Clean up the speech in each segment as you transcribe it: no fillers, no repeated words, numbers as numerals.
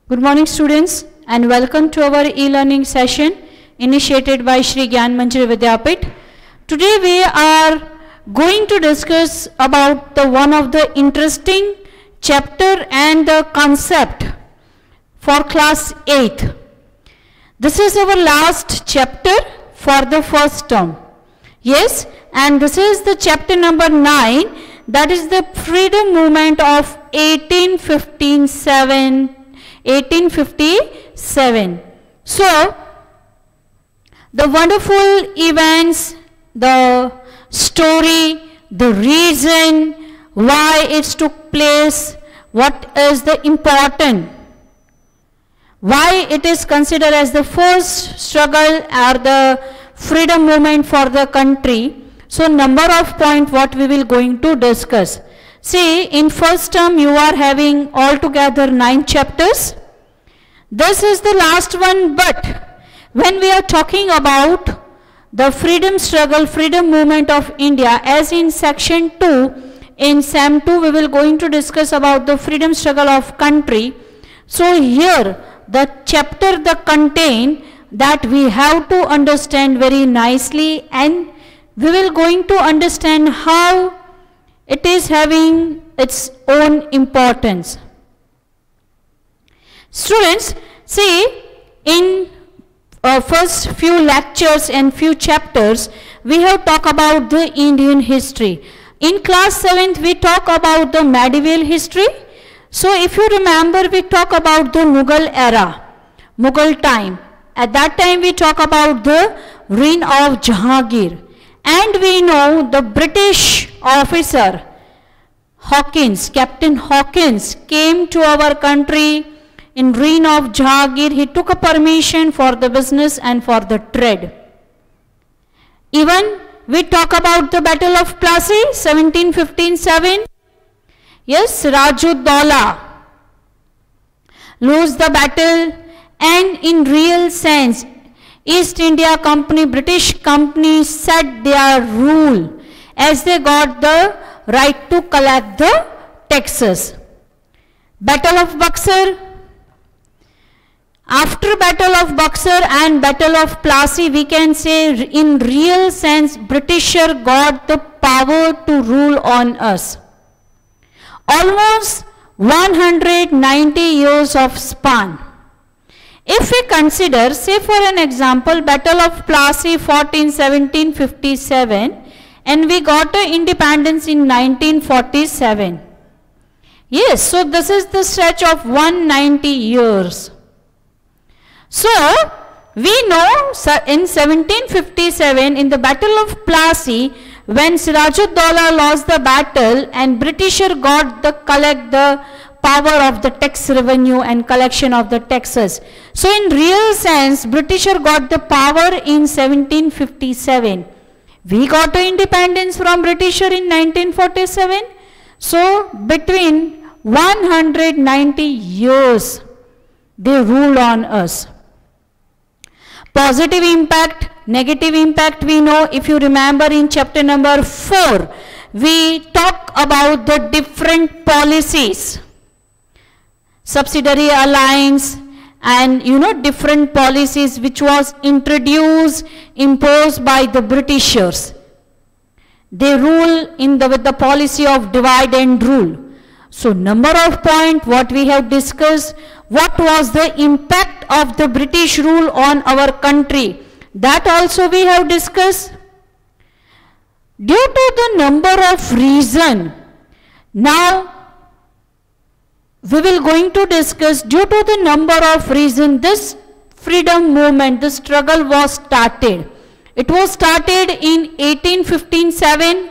Good morning students and welcome to our e-learning session initiated by Shri Gyan Manjari Vidyapit. Today we are going to discuss about one of the interesting chapter and the concept for class 8. This is our last chapter for the first term. Yes, and this is the chapter number 9, that is the freedom movement of 1857. So, the wonderful events, the story, the reason why it took place, what is the important, why it is considered as the first struggle or the freedom movement for the country. So, number of points what we will going to discuss. See, in first term you are having altogether 9 chapters. This is the last one, but when we are talking about the freedom struggle, freedom movement of India, as in section 2, in SAM 2 we will going to discuss about the freedom struggle of country. So here the chapter the contain that we have to understand very nicely, and we will going to understand how it is having its own importance. Students, see, in first few lectures and few chapters, we have talked about the Indian history. In class 7th, we talk about the medieval history. So, if you remember, we talk about the Mughal era, Mughal time. At that time, we talk about the reign of Jahangir. And we know the British officer Hawkins, Captain Hawkins, came to our country in reign of Jahangir. He took a permission for the business and for the trade. Even we talk about the Battle of Plassey, 1757. Yes, Rajuddaulah lose the battle, and in real sense, East India Company, British company set their rule as they got the right to collect the taxes. Battle of Buxar. After Battle of Buxar and Battle of Plassey, we can say in real sense Britisher got the power to rule on us. Almost 190 years of span. If we consider, say for an example, Battle of Plassey 1757, and we got independence in 1947. Yes, so this is the stretch of 190 years. So, we know in 1757, in the Battle of Plassey, when Sirajuddaulah lost the battle and Britisher got the collect the power of the tax revenue and collection of the taxes. So, in real sense, Britisher got the power in 1757. We got the independence from Britisher in 1947. So, between 190 years, they ruled on us. Positive impact, negative impact, we know, if you remember in chapter number 4, we talk about the different policies, subsidiary alliance, and different policies which was introduced, imposed by the Britishers. They rule with the policy of divide and rule. So, number of points what we have discussed, what was the impact of the British rule on our country, that also we have discussed. Due to the number of reasons, now we will going to discuss, due to the number of reasons, this freedom movement, the struggle was started. It was started in 1857.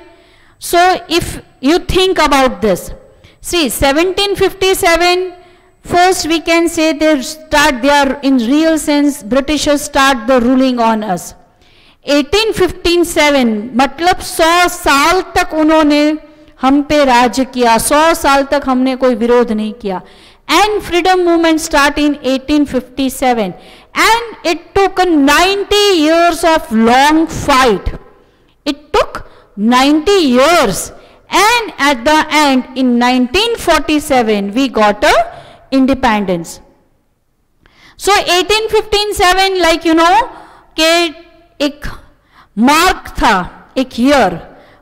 So, if you think about this, see, 1757, first we can say they start their, in real sense, Britishers start the ruling on us. 1857, मतलब 100 साल तक उन्होंने हम पे राज्य किया, 100 साल तक हमने कोई विरोध नहीं किया. And freedom movement start in 1857, and it took 90 years of long fight. It took 90 years, and at the end in 1947 we got a independence. So 1857 like you know के एक मार्क था, एक year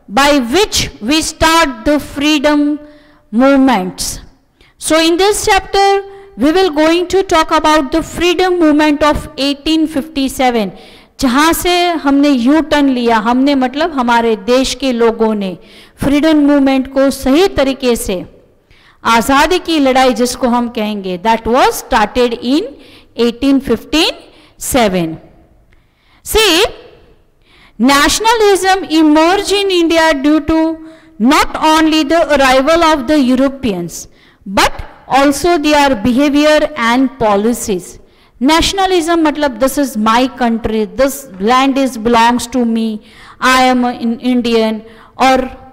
by which we start the freedom movements. So in this chapter we will going to talk about the freedom movement of 1857, जहाँ से हमने U turn लिया, हमने मतलब हमारे देश के लोगों ने फ्रीडम मूवमेंट को सही तरीके से, आज़ादी की लड़ाई जिसको हम कहेंगे, that was started in 1857. See, nationalism emerged in India due to not only the arrival of the Europeans but also their behavior and policies. Nationalism मतलब this is my country, this land is belongs to me, I am an Indian, और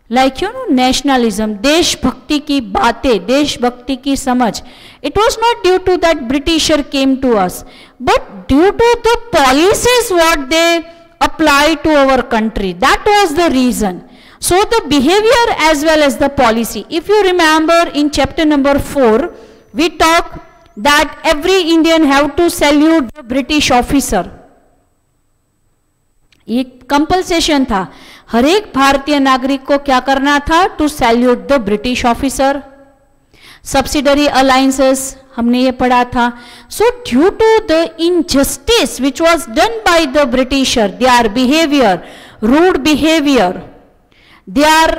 like you know nationalism, देशभक्ति की बातें, देशभक्ति की समझ. It was not due to that Britisher came to us, but due to the policies what they apply to our country. That was the reason. So the behavior as well as the policy. If you remember in chapter number 4, we talk that every Indian have to salute the British officer. ये कंपल्सेशन था, हर एक भारतीय नागरिक को क्या करना था? To salute the British officer. Subsidiary alliances हमने ये पढ़ा था. So due to the injustice which was done by the Britisher, their behaviour, rude behaviour, their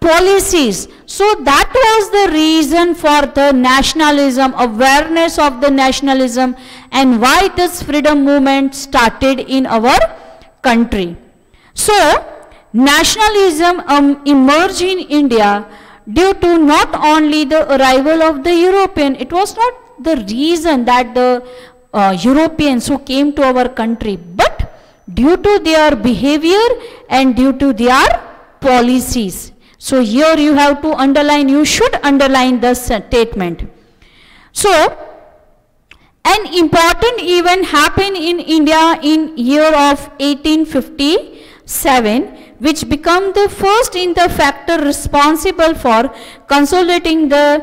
policies, so that was the reason for the nationalism, awareness of the nationalism, and why this freedom movement started in our country. So nationalism emerged in India due to not only the arrival of the European. It was not the reason that the Europeans who came to our country, but due to their behavior and due to their policies. So here you have to underline, you should underline the statement. So an important event happened in India in year of 1857, which became the first in the factor responsible for consolidating the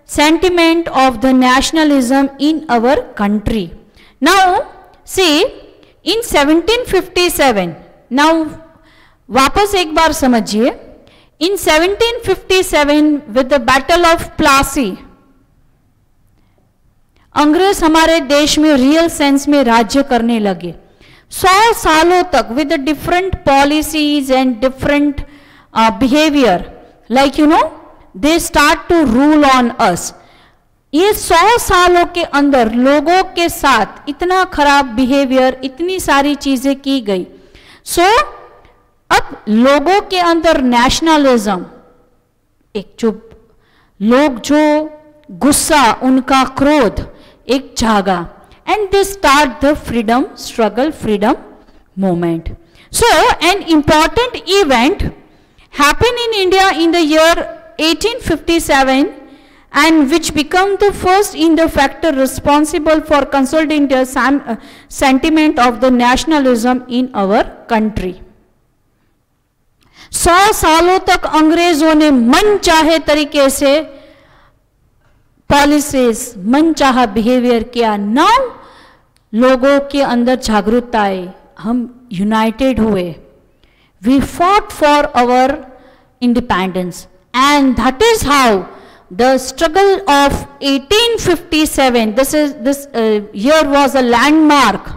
sentiment of the nationalism in our country. Now see, in 1757, now वापस एक बार समझिए, in 1757 with the battle of Plassey, अंग्रेज हमारे देश में real sense में राज्य करने लगे. 100 सालों तक with the different policies and different behavior, like you know they start to rule on us. ये 100 सालों के अंदर लोगों के साथ इतना खराब बिहेवियर, इतनी सारी चीजें की गई. सो अब लोगों के अंदर नेशनलिज्म, एक जो लोग जो गुस्सा, उनका क्रोध एक जागा, and they start the freedom struggle, freedom movement. So an important event happened in India in the year 1857 and which become the first in the factor responsible for consolidating the sentiment of the nationalism in our country. 100 सालों तक अंग्रेजों ने मन चाहे तरीके से policies, मन चाहा बिहेवियर किया. नाउ लोगों के अंदर जागरूकता आई, हम यूनाइटेड हुए, we fought for our independence, and that is how the struggle of 1857, this year was a landmark,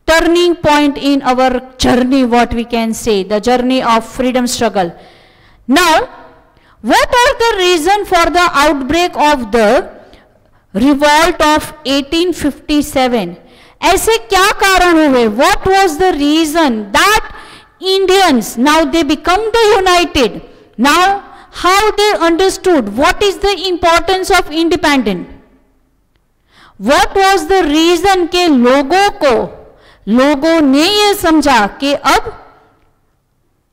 turning point in our journey, what we can say, the journey of freedom struggle. Now what are the reason for the outbreak of the revolt of 1857? ऐसे क्या कारण हुए? What was the reason that Indians now they become the united? Now how they understood what is the importance of independence? What was the reason के लोगों ने ये समझा कि अब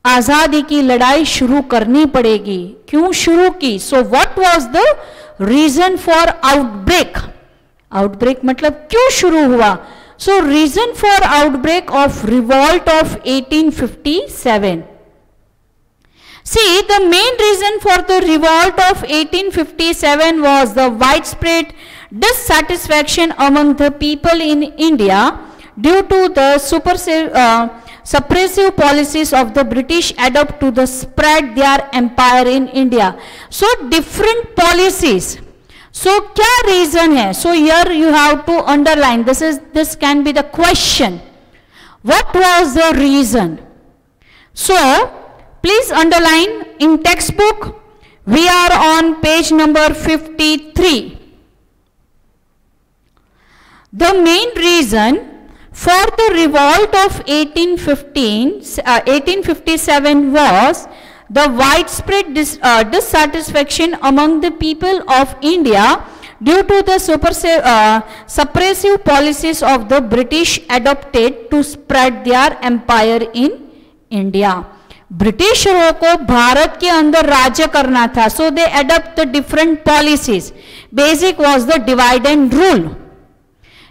आजादी की लड़ाई शुरू करनी पड़ेगी. क्यों शुरू की? So what was the reason for outbreak? Outbreak मतलब क्यों शुरू हुआ? So reason for outbreak of revolt of 1857. See, the main reason for the revolt of 1857 was the widespread dissatisfaction among the people in India due to the suppressive policies of the British adopt to the spread their empire in India. So different policies. So क्या reason है? So here you have to underline. This can be the question. What was the reason? So please underline in textbook. We are on page number 53. The main reason for the revolt of 1857 was the widespread dissatisfaction among the people of India due to the suppressive policies of the British adopted to spread their empire in India. ब्रिटिशरों को भारत के अंदर राज्य करना था, so they adopt the different policies. Basic was the divide and rule.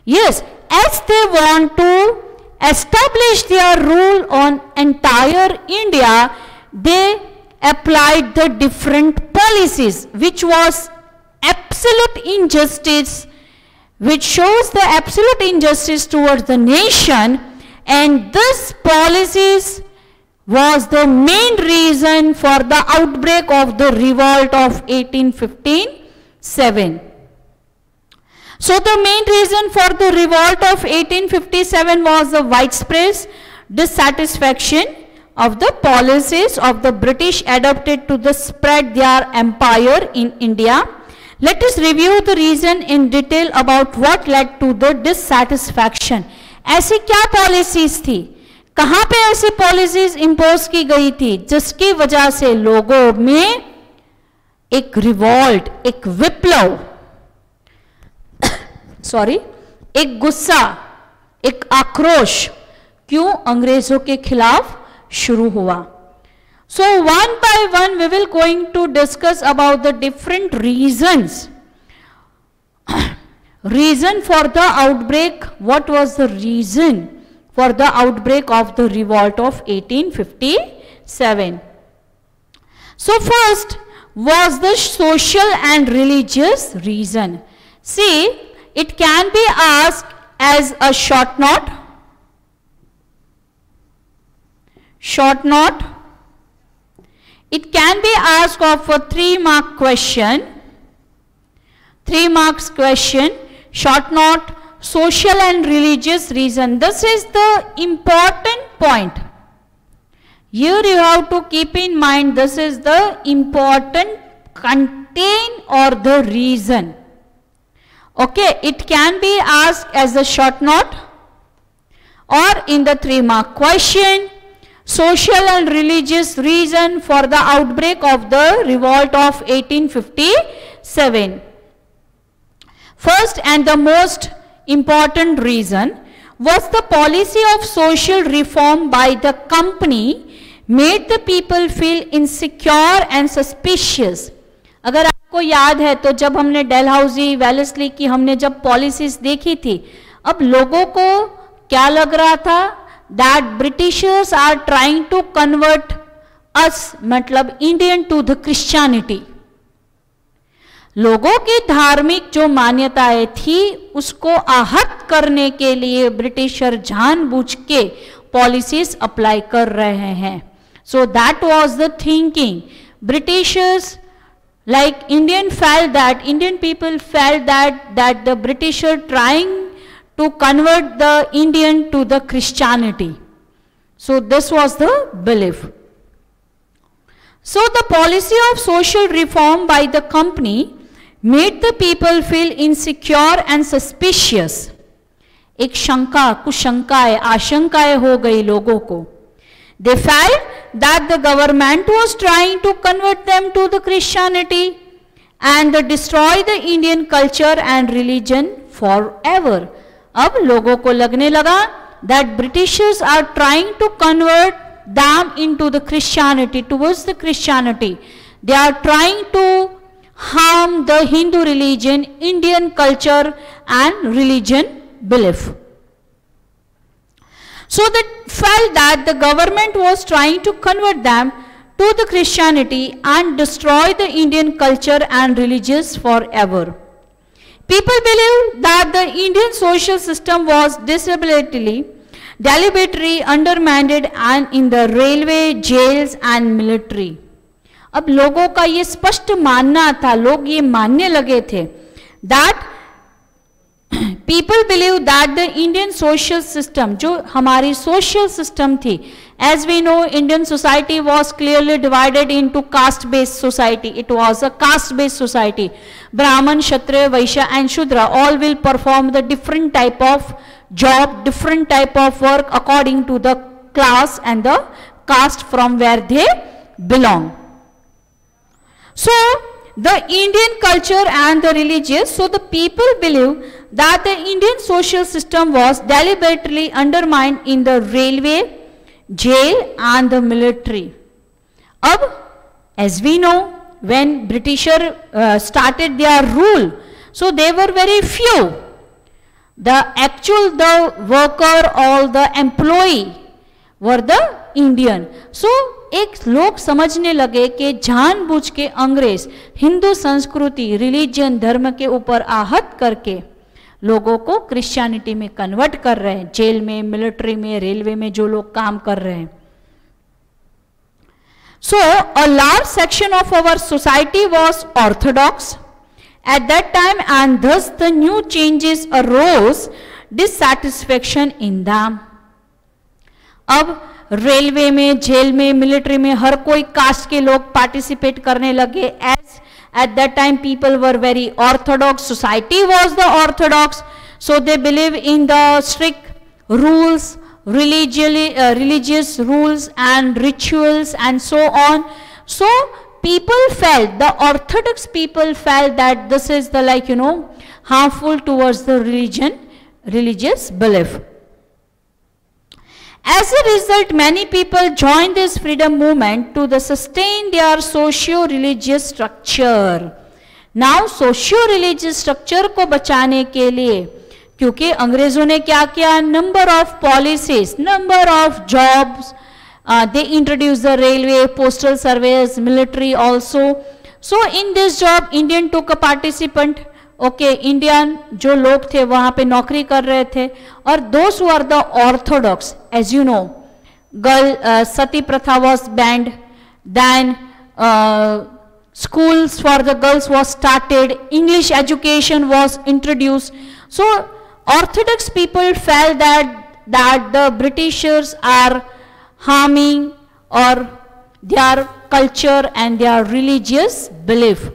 Yes, as they want to establish their rule on entire India, they applied the different policies, which was absolute injustice, which shows the absolute injustice towards the nation, and this policies was the main reason for the outbreak of the revolt of 1857. So the main reason for the revolt of 1857 was the widespread dissatisfaction of the policies of the British adopted to the spread their empire in India. Let us review the reason in detail about what led to the dissatisfaction. ऐसी क्या policies थी, कहां पे ऐसी policies impose की गई थी जिसकी वजह से लोगों में एक रिवॉल्ट, एक विप्लव, एक गुस्सा, एक आक्रोश क्यों अंग्रेजों के खिलाफ शुरू हुआ. So one by one we will going to discuss about the different reasons. Reason for the outbreak. What was the reason for the outbreak of the revolt of 1857? So first was the social and religious reason. See, it can be asked as a short note. Short note. It can be asked of a 3-mark question. 3 marks question. Short note. Social and religious reason. This is the important point. Here you have to keep in mind, this is the important content or the reason. Okay, it can be asked as a short note or in the 3-mark question. Social and religious reason for the outbreak of the revolt of 1857. First and the most important reason was the policy of social reform by the company made the people feel insecure and suspicious. अगर आपको याद है तो जब हमने Dalhousie, Wellesley की हमने जब पॉलिसीज देखी थी, अब लोगों को क्या लग रहा था, that Britishers are trying to convert us, मतलब Indian to the Christianity. लोगों की धार्मिक जो मान्यताएं थी उसको आहत करने के लिए ब्रिटिशर जानबूझ के पॉलिसीज अप्लाई कर रहे हैं. So that was the thinking. Britishers, like Indian people felt that the British are trying to convert the Indian to the Christianity. So this was the belief. So the policy of social reform by the company made the people feel insecure and suspicious. एक शंका, कुछ शंकाएं, आशंकाएं हो गई लोगों को. They felt that the government was trying to convert them to the Christianity and destroy the Indian culture and religion forever. अब लोगों को लगने लगा that Britishers are trying to convert them into the Christianity, towards the Christianity. They are trying to harm the Hindu religion, Indian culture and religion belief. So they felt that the government was trying to convert them to the Christianity and destroy the Indian culture and religions forever. People believe that the Indian social system was deliberately undermined and in the railway, jails and military. अब लोगों का ये स्पष्ट मानना था, लोग ये मानने लगे थे that people believe that the Indian social system, जो हमारी social system थी, as we know Indian society was clearly divided into caste based society. It was a caste based society. Brahman, Kshatriya, Vaishya and Shudra all will perform the different type of job, different type of work according to the class and the caste from where they belong. So the Indian culture and the religious, so the people believe that the Indian social system was deliberately undermined in the railway, jail and the military. Ab, as we know, when Britisher started their rule, so they were very few. The worker or the employee were the Indian. So एक लोग समझने लगे कि जानबूझ के अंग्रेज हिंदू संस्कृति, religion, धर्म के ऊपर आहत करके लोगों को क्रिश्चियनिटी में कन्वर्ट कर रहे हैं, जेल में, मिलिट्री में, रेलवे में जो लोग काम कर रहे हैं. So a large section of our society was orthodox at that time and thus the new changes arose dissatisfaction in them. अब रेलवे में, जेल में, मिलिट्री में हर कोई कास्ट के लोग पार्टिसिपेट करने लगे. As at that time people were very orthodox, society was the orthodox, so they believe in the strict rules, religious rules and rituals and so on. So people felt, the orthodox people felt that this is the harmful towards the religious belief. As a result, many people joined this freedom movement to sustain their socio-religious structure. Now, socio-religious structure को बचाने के लिए, क्योंकि अंग्रेजों ने क्या किया, number of policies, number of jobs, they introduced the railway, postal service, military also. So in this job, Indian took a participant. Okay, Indian जो लोग थे वहां पे नौकरी कर रहे थे. और those who are the orthodox, as you know, girl sati प्रथा was banned, then schools for the girls was started, English education was introduced. So orthodox people felt that the Britishers are harming or their culture and their religious belief.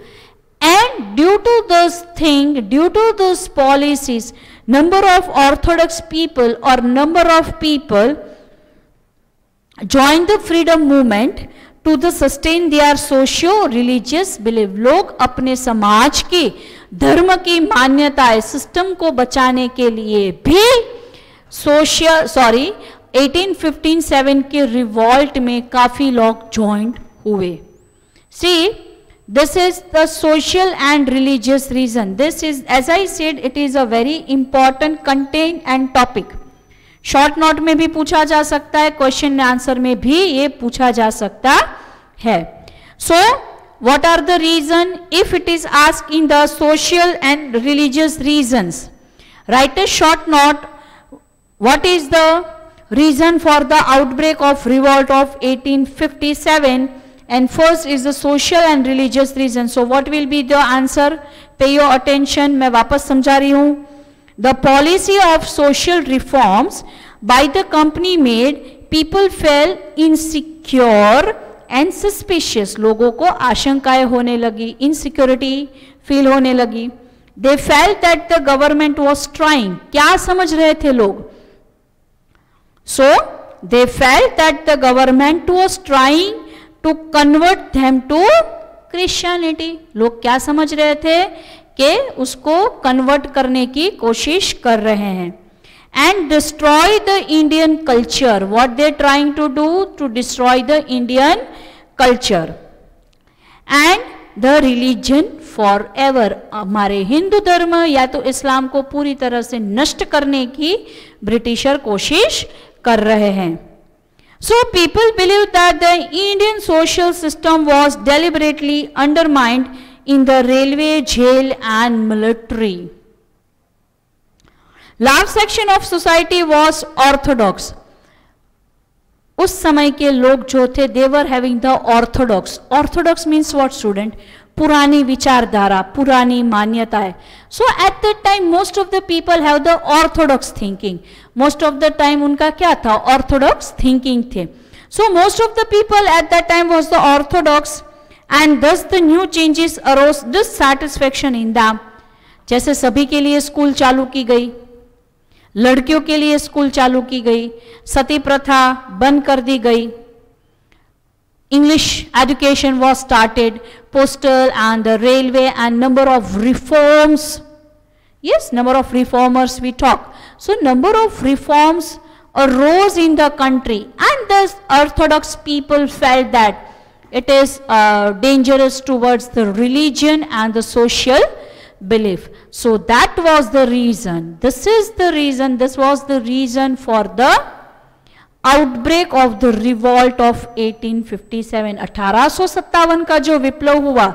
And due to this thing, due to those policies, number of orthodox people or number of people joined the freedom movement to the sustain their socio-religious belief. लोग अपने समाज की, धर्म की मान्यताएं, system को बचाने के लिए भी 1857 के रिवॉल्ट में काफी लोग ज्वाइन हुए. See, this is the social and religious reason. This is, as I said, it is a very important content and topic. Short note में भी पूछा जा सकता है, क्वेश्चन आंसर में भी ये पूछा जा सकता है. So what are the reason if it is asked in the social and religious reasons? Write a short note. What is the reason for the outbreak of revolt of 1857? And first is the social and religious reason. So what will be the answer? Pay your attention. मैं वापस समझा रही हूँ. The policy of social reforms by the company made people feel insecure and suspicious. लोगों को आशंकाएं होने लगी, insecurity feel होने लगी. They felt that the government was trying. क्या समझ रहे थे लोग? So they felt that the government was trying to convert them to Christianity. लोग क्या समझ रहे थे कि उसको कन्वर्ट करने की कोशिश कर रहे हैं. And destroy the Indian culture. What they trying to do? To destroy the Indian culture and the religion forever. हमारे हिंदू धर्म या तो इस्लाम को पूरी तरह से नष्ट करने की ब्रिटिशर कोशिश कर रहे हैं. So people believe that the Indian social system was deliberately undermined in the railway, jail and military. Large section of society was orthodox. उस समय के लोग जो थे they were having the orthodox. Orthodox means what student? पुरानी विचारधारा, पुरानी मान्यताएं. So at that time most of the people have the orthodox thinking. Most of the time उनका क्या था? ऑर्थोडॉक्स थिंकिंग थे. So most of the people at that time was the orthodox and thus the new changes arose dissatisfaction in them. जैसे सभी के लिए school चालू की गई, लड़कियों के लिए स्कूल चालू की गई, सती प्रथा बंद कर दी गई, English education was started, postal and the railway and number of reforms. Yes, number of reformers we talk. So number of reforms arose in the country and the orthodox people felt that it is dangerous towards the religion and the social belief. So that was the reason. This was the reason for the outbreak of the revolt of 1857. 1857 का जो विप्लव हुआ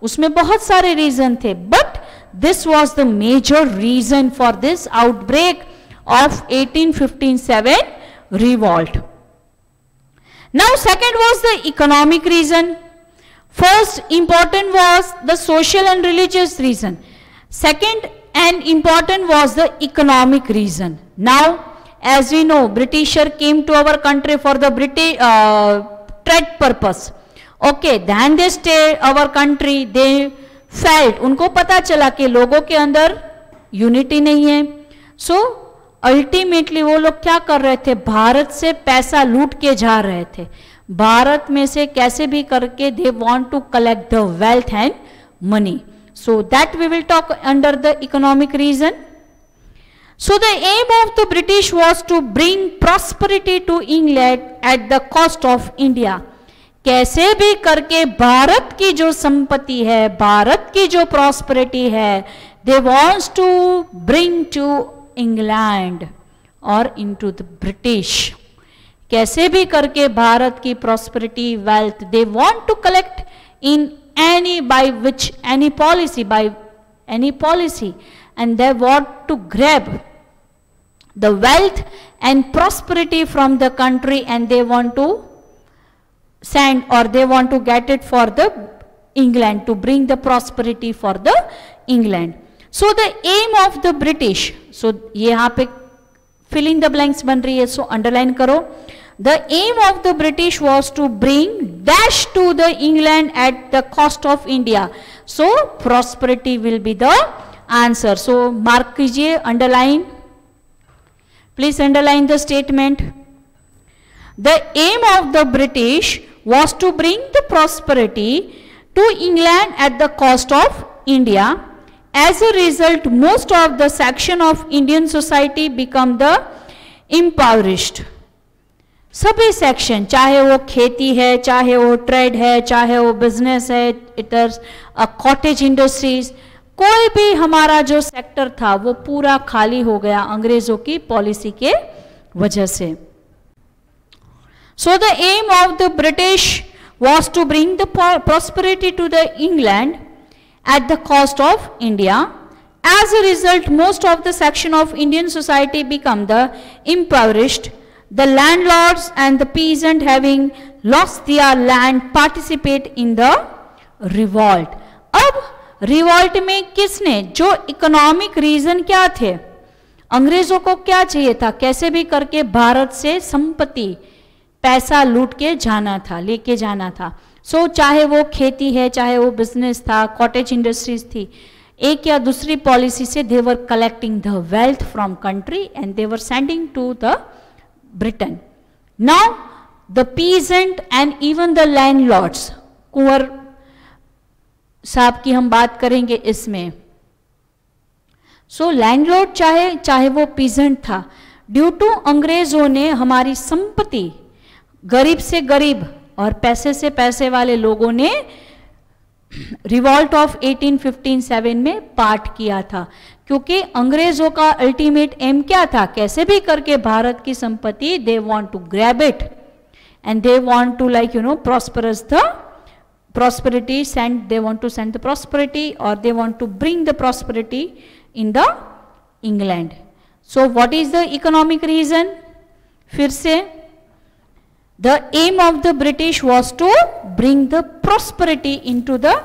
उसमें बहुत सारे reason थे, but this was the major reason for this outbreak of 1857 revolt. Now second was the economic reason. First important was the social and religious reason. Second and important was the economic reason. Now as we know, Britisher came to our country for the British trade purpose. Okay, then they stayed our country. They felt, उनको पता चला कि लोगों के अंदर unity नहीं है. So ultimately वो लोग क्या कर रहे थे? भारत से पैसा लूट के जा रहे थे. भारत में से कैसे भी करके they want to collect the wealth and money. So that we will talk under the economic reason. So the aim of the British was to bring prosperity to England at the cost of India. कैसे भी करके भारत की जो संपत्ति है, भारत की जो prosperity है, they wants to bring to England or into the British. कैसे भी करके भारत की prosperity, wealth they want to collect in any policy and they want to grab the wealth and prosperity from the country and they want to send or they want to get it for the England, to bring the prosperity for the England. So the aim of the British, so यहाँ पे fill in the blanks बन रही है, so underline करो. The aim of the British was to bring dash to the England at the cost of India. So prosperity will be the answer. So mark कीजिए, underline. Please underline the statement. The aim of the British was to bring the prosperity to England at the cost of India. As a result, most of the section of Indian society become the impoverished. सभी section, चाहे वो खेती है, चाहे वो trade है, चाहे वो बिजनेस है, इधर कॉटेज इंडस्ट्रीज, कोई भी हमारा जो सेक्टर था वो पूरा खाली हो गया अंग्रेजों की पॉलिसी के वजह से. So the aim of the British was to bring the prosperity to the England at the cost of India. As a result, most of the section of Indian society become the impoverished. The landlords and the peasant having lost their land participate in the revolt. अब revolt में किसने, जो economic region क्या थे, अंग्रेजों को क्या चाहिए था, कैसे भी करके भारत से संपत्ति, पैसा लूट के जाना था, लेके जाना था. सो चाहे वो खेती है, चाहे वो बिजनेस था, कॉटेज इंडस्ट्रीज थी, एक या दूसरी पॉलिसी से they were collecting the wealth from country and they were sending to the Britain. Now the peasant and even the landlords, Kunwar Sahab की हम बात करेंगे इसमें. सो लैंडलॉर्ड चाहे वो पीजेंट था, ड्यू टू अंग्रेजों ने हमारी संपत्ति, गरीब से गरीब और पैसे से पैसे वाले लोगों ने रिवॉल्ट ऑफ 1857 में पार्ट किया था, क्योंकि अंग्रेजों का अल्टीमेट एम क्या था, कैसे भी करके भारत की संपत्ति they want to grab it and they want to prosperity, they want to send the prosperity or they want to bring the prosperity in the England. So what is the economic reason? फिर से the aim of the British was to bring the prosperity into the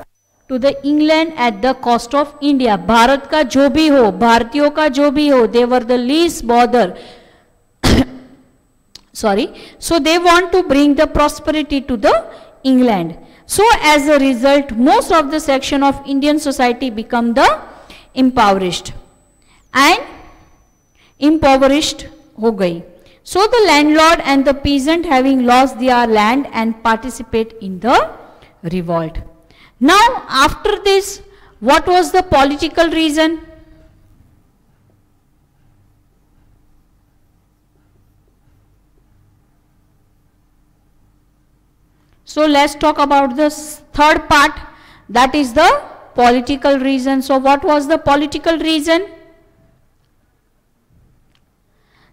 to the England at the cost of India. Bharat का जो भी हो, भारतीयों का जो भी हो, they were the least bother. Sorry. So they want to bring the prosperity to the England. So as a result, most of the section of Indian society become the impoverished and impoverished हो गई. So the landlord and the peasant having lost their land and participate in the revolt. Now after this, what was the political reason? So let's talk about the third part, that is the political reason. So what was the political reason?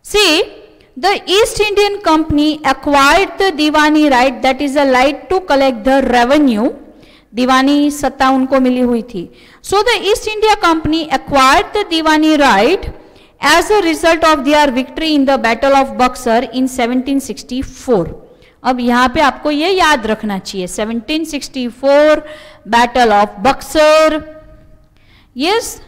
See, the East Indian Company acquired the Diwani right, that is a right to collect the revenue. दीवानी सत्ता उनको मिली हुई थी. So the East India Company acquired the Diwani right as a result of their victory in the Battle of Buxar in 1764. अब यहाँ पे आपको ये याद रखना चाहिए, 1764 battle of Buxar. Yes,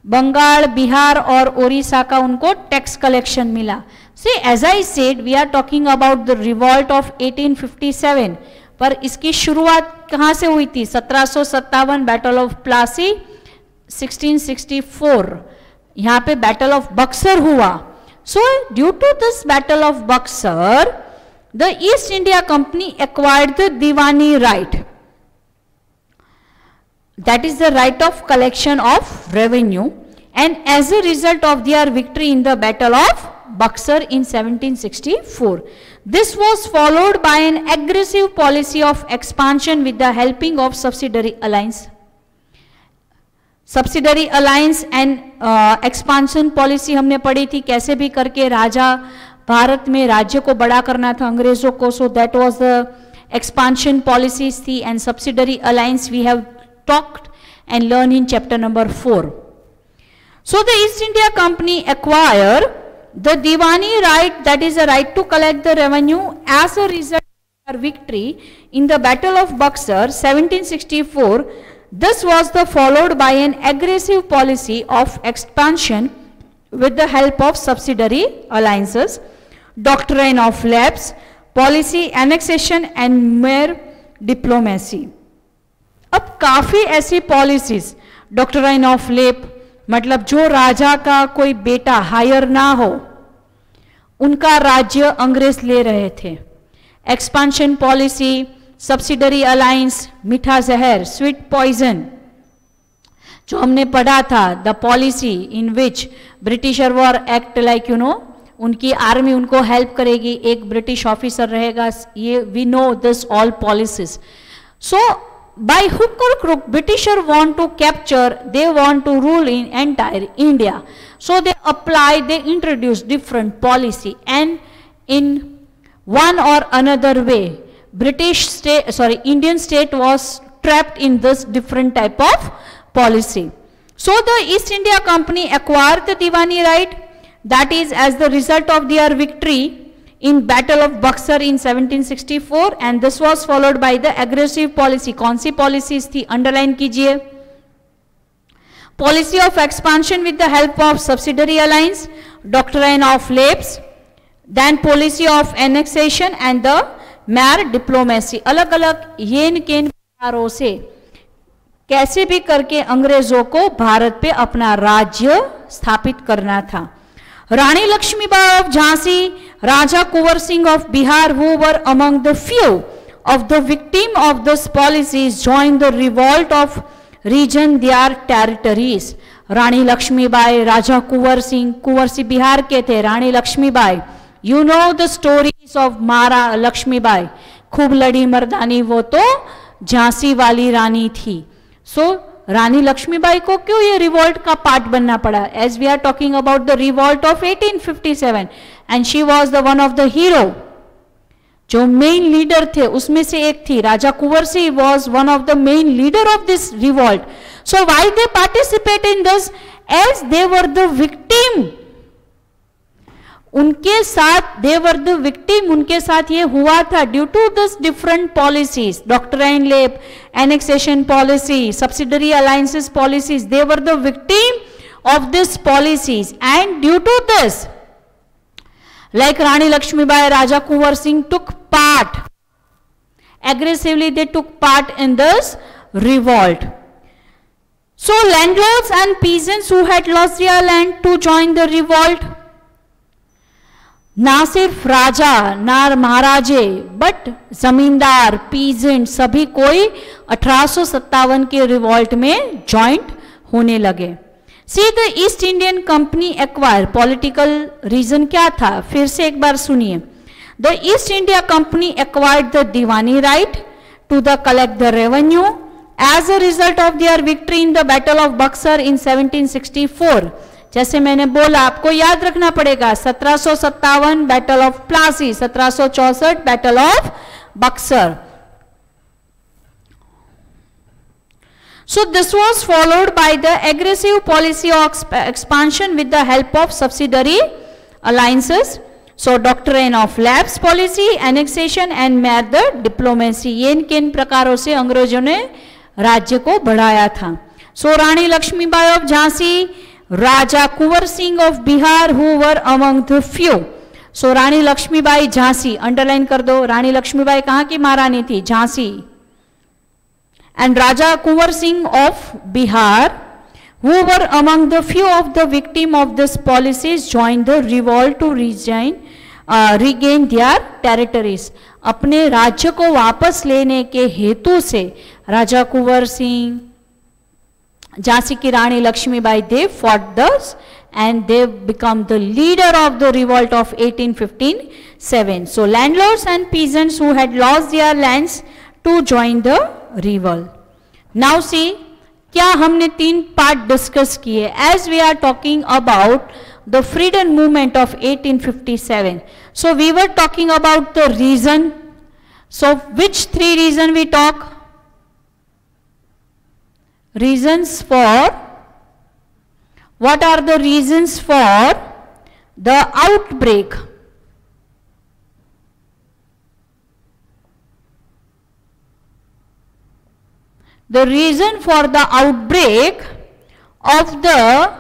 Bengal, Bihar और ओडिशा का उनको टैक्स कलेक्शन मिला. See as I said, we are talking about the revolt of 1857, पर इसकी शुरुआत कहाँ से हुई थी? 1757 बैटल ऑफ प्लासी, 1664 यहाँ पे बैटल ऑफ बक्सर हुआ. So due to this battle of Buxar, the East India Company acquired the Diwani right, that is the right of collection of revenue, and as a result of their victory in the Battle of Buxar in 1764. This was followed by an aggressive policy of expansion with the helping of subsidiary alliance. Subsidiary alliance and expansion policy हमने पढ़ी थी, कैसे भी करके राजा भारत में राज्य को बड़ा करना था अंग्रेजों को. So that was the expansion policies थी, and subsidiary alliance we have talked and learn in chapter number 4. So the east India company acquire the Diwani right, that is a right to collect the revenue as a result of victory in the battle of Buxar 1764. This was the followed by an aggressive policy of expansion with the help of subsidiary alliances, doctrine of lapse, policy annexation and mere diplomacy. अब काफी ऐसी policies, doctrine of लेप मतलब जो राजा का कोई बेटा higher ना हो उनका राज्य अंग्रेज ले रहे थे. एक्सपांशन पॉलिसी, सब्सिडरी अलायंस, मीठा जहर, स्वीट पॉइजन जो हमने पढ़ा था, the policy in which Britisher were act like उनकी आर्मी उनको हेल्प करेगी, एक ब्रिटिश ऑफिसर रहेगा, ये we know this all policies. So by hook और crook Britisher want to capture, they want to rule in entire India. So they apply, they introduce different policy, and in one or another way Indian state was trapped in this different type of policy. So the East India Company acquired the Diwani right, that is as the result of their victory in Battle of Buxar in 1764, and this was followed by the aggressive policy. कौन सी policies थी? Underline कीजिए. Policy of expansion with the help of subsidiary alliance, doctrine of lapse, then policy of annexation and the mere diplomacy. अलग अलग येन केन प्रकारों से कैसे भी करके अंग्रेजों को भारत पे अपना राज्य स्थापित करना था. Rani Lakshmibai of Jhansi, Raja Kunwar Singh of Bihar, who were among the few of the victim of this policies, joined the revolt of region their territories. रानी लक्ष्मीबाई, राजा कुंवर सिंह बिहार के थे, रानी Lakshmibai, you know the stories of मारा लक्ष्मीबाई, खूब लड़ी मर्दानी, वो तो झांसी वाली रानी थी. सो रानी लक्ष्मीबाई को क्यों ये रिवॉल्ट का पार्ट बनना पड़ा? As we are talking about the revolt of 1857, and she was the one of the hero. जो मेन लीडर थे उसमें से एक थी Raja Kunwar Singh, was one of the main leader of this revolt. So why they participate in this? As they were the victim उनके साथ दे were the victim, उनके साथ ये हुआ था due to this different policies, doctrine lapse, annexation policy, subsidiary alliances policies, they were the victim of these policies, and due to this, like Rani Lakshmibai, Raja Kunwar Singh took part aggressively, they took part in this revolt. So landlords and peasants who had lost their land to join the revolt, ना सिर्फ राजा ना महाराजे but जमींदार, peasant, सभी कोई 1857 के revolt में joint होने लगे. See the east Indian company acquire, political reason क्या था, फिर से एक बार सुनिए. The east India company acquired the Diwani right to the collect the revenue as a result of their victory in the battle of Buxar in 1764. जैसे मैंने बोला, आपको याद रखना पड़ेगा, 1757 battle of Plassey, 1764 battle of Buxar. So this was followed by the aggressive policy of expansion with the help of subsidiary alliances. So doctrine of lapse policy, annexation and mere the diplomacy. ये किन प्रकारों से अंग्रेजों ने राज्य को बढ़ाया था. So Rani Lakshmibai of Jhansi, Raja Kunwar Singh of Bihar who were among the few. So Rani Lakshmibai Jhansi, underline कर दो, रानी लक्ष्मीबाई कहाँ की महारानी थी, Jhansi. And Raja Kunwar Singh of Bihar, who were among the few of the victim of this policies, joined the revolt to regain their territories. अपने राज्य को वापस लेने के हेतु से राजा कुंवर सिंह, झांसी की रानी Lakshmibai, they fought this and they become the leader of the revolt of 1857. So landlords and peasants who had lost their lands to join the revolt. Now see, क्या हमने 3 पार्ट डिस्कस किए as we are talking about the freedom movement of 1857. So we were talking about the reason. So which 3 reasons we talk? Reasons for, what are the reasons for the outbreak? The reason for the outbreak of the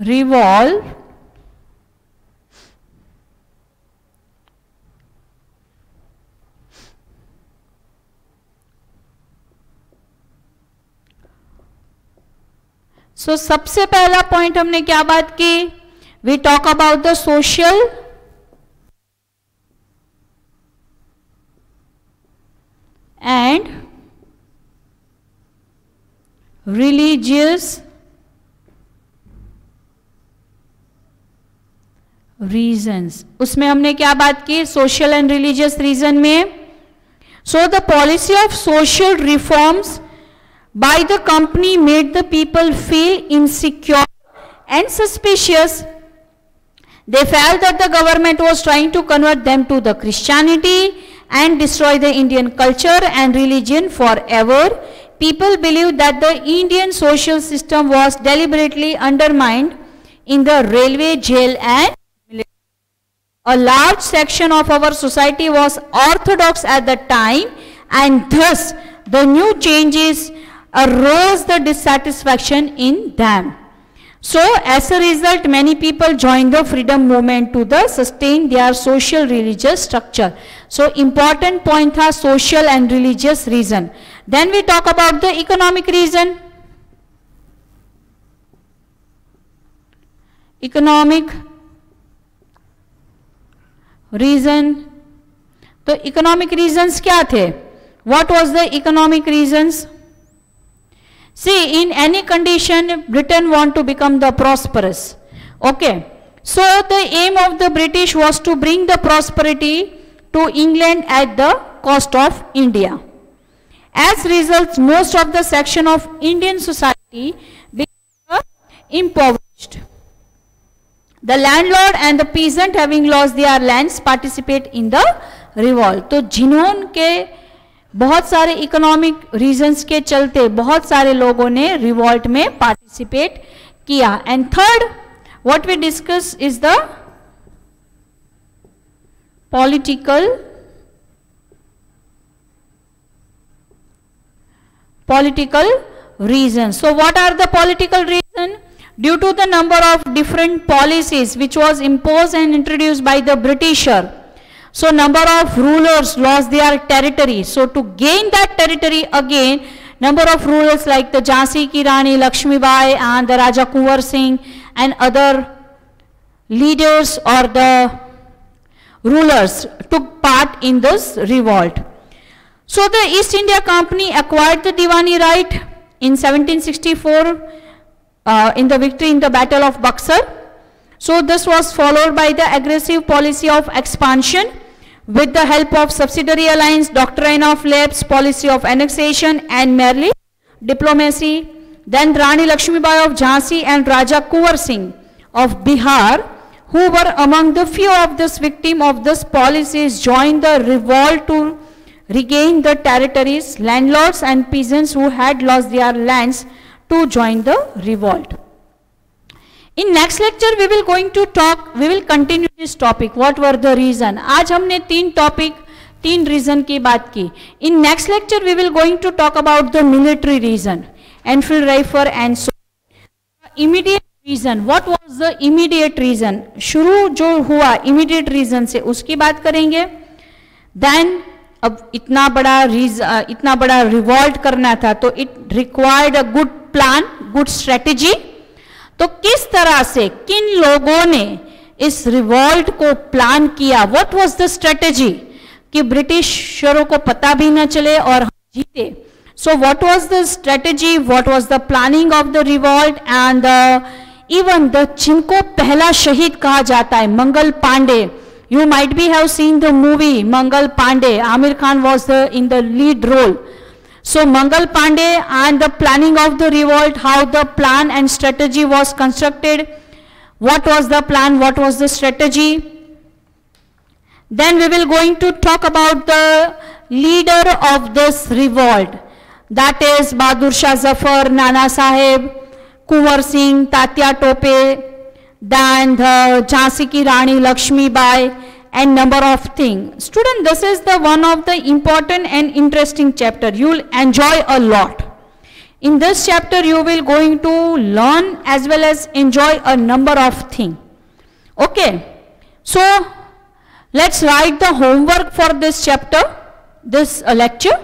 revolt So सबसे पहला point हमने क्या बात की, we talk about the social and religious reasons. उसमें हमने क्या बात की, सोशल एंड रिलीजियस रीजन में. So the policy of social reforms by the company made the people feel insecure and suspicious. They felt that the government was trying to convert them to the Christianity and destroy the Indian culture and religion forever. People believed that the Indian social system was deliberately undermined in the railway, jail and military. A large section of our society was orthodox at the time, and thus the new changes arose the dissatisfaction in them. So as a result, many people joined the freedom movement to sustain their social religious structure. So important point tha social and religious reason. Then we talk about the economic reason. Economic reason. तो economic reasons क्या थे? What was the economic reasons? See, in any condition, Britain want to become the prosperous. Okay. So the aim of the British was to bring the prosperity to England at the cost of India. As result, most of the section of Indian society became impoverished. The landlord and the peasant, having lost their lands, participate in the revolt. तो जिन्होंने के बहुत सारे economic reasons के चलते बहुत सारे लोगों ने रिवॉल्ट में पार्टिसिपेट किया. And third what we discuss is the political reasons. So what are the political reasons? Due to the number of different policies which was imposed and introduced by the Britisher, so number of rulers lost their territory. So to gain that territory again, number of rulers like the Jhansi ki Rani Lakshmibai and the Raja Kunwar Singh and other leaders or the rulers took part in this revolt. So the East India Company acquired the Diwani right in 1764 in the victory in the Battle of Buxar. So this was followed by the aggressive policy of expansion with the help of subsidiary alliance, doctrine of lapse, policy of annexation and merely diplomacy. Then Rani Lakshmibai of Jhansi and Raja Kunwar Singh of Bihar, who were among the few of this victim of this policies, joined the revolt to regain the territories. Landlords and peasants who had lost their lands to join the revolt. In next lecture we will continue this topic. What were the reason? आज हमने तीन reason की बात की. In next lecture we will going to talk about the military reason, Enfield rifle and so. Immediate reason. What was the immediate reason? शुरू जो हुआ immediate reason से उसकी बात करेंगे. Then अब इतना बड़ा रिवॉल्ट करना था तो it required a good plan, good strategy. तो किस तरह से किन लोगों ने इस रिवॉल्ट को प्लान किया? व्हाट वाज द स्ट्रेटेजी कि ब्रिटिशरों को पता भी न चले और हम जीते. सो what was the strategy, what was the planning of the revolt and even the जिनको पहला शहीद कहा जाता है Mangal Pandey. You might be have seen the movie Mangal Pandey. Amir Khan was in the lead role. So Mangal Pandey and the planning of the revolt, how the plan and strategy was constructed. What was the plan? What was the strategy? Then we will going to talk about the leader of this revolt. That is Bahadur Shah Zafar, Nana Sahib, Kunwar Singh, Tatya Tope, then the Jhansi ki Rani Lakshmibai and number of things. Student, this is the one of the important and interesting chapter. You will enjoy a lot. In this chapter you will going to learn as well as enjoy a number of things. Okay. So let's write the homework for this chapter, this lecture.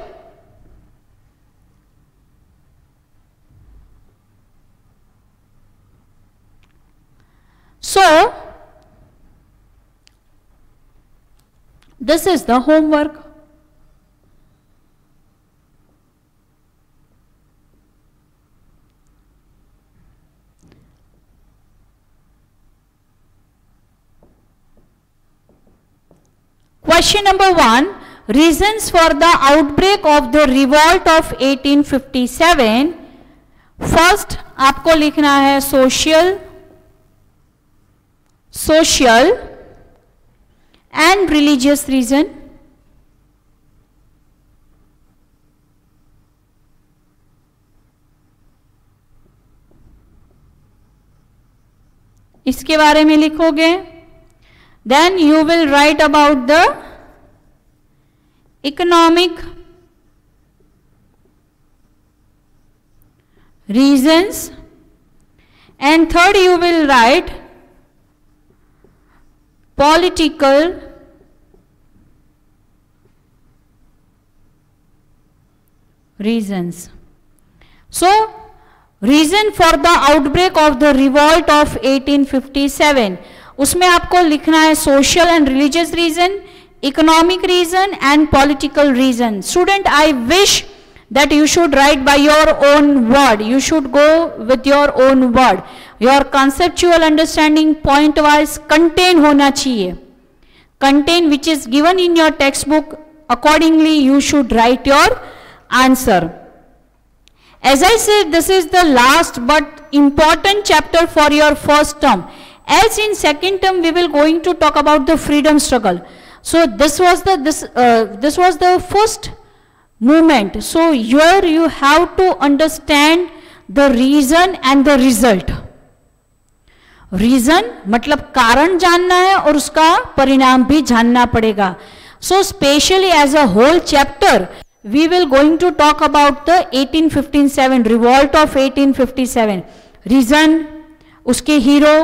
So, this is the homework. Question number 1. Reasons for the outbreak of the revolt of 1857. First, आपको लिखना है social and religious reason. इसके बारे में लिखोगे. Then you will write about the economic reasons, and third you will write political reasons. So, reason for the outbreak of the revolt of 1857. उसमें आपको लिखना है social and religious reason, economic reason and political reason. Student, I wish that you should write by your own word. You should go with your own word. Your conceptual understanding point wise content होना चाहिए. Content which is given in your textbook, accordingly you should write your answer. As I said, this is the last but important chapter for your first term. As in second term we will going to talk about the freedom struggle. So this was the first movement. So here you have to understand the reason and the result. Reason मतलब कारण जानना है और उसका परिणाम भी जानना पड़ेगा. So specially as a whole chapter we will going to talk about the 1857 revolt of 1857. Reason, उसके हीरो,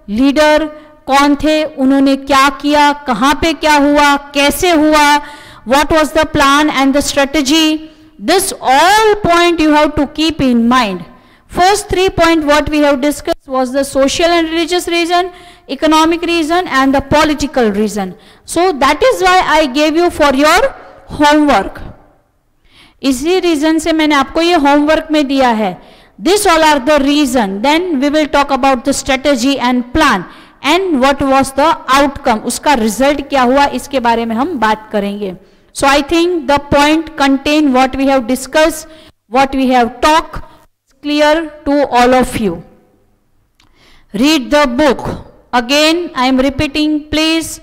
लीडर कौन थे, उन्होंने क्या किया, कहां पे क्या हुआ, कैसे हुआ, what was the plan and the strategy. This all point you have to keep in mind. First 3 points what we have discussed was the social and religious reason, economic reason and the political reason. So that is why I gave you for your homework. इसी reason से मैंने आपको ये homework में दिया है. This all are the reason. Then we will talk about the strategy and plan and what was the outcome. उसका result क्या हुआ इसके बारे में हम बात करेंगे. So I think the point contain what we have discussed, what we have talked, clear to all of you. Read the book. Again I am repeating, please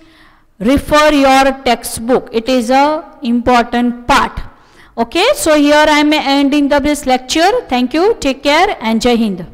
refer your textbook. It is a important part. Okay, so here I am ending this lecture. Thank you, take care and Jai Hind.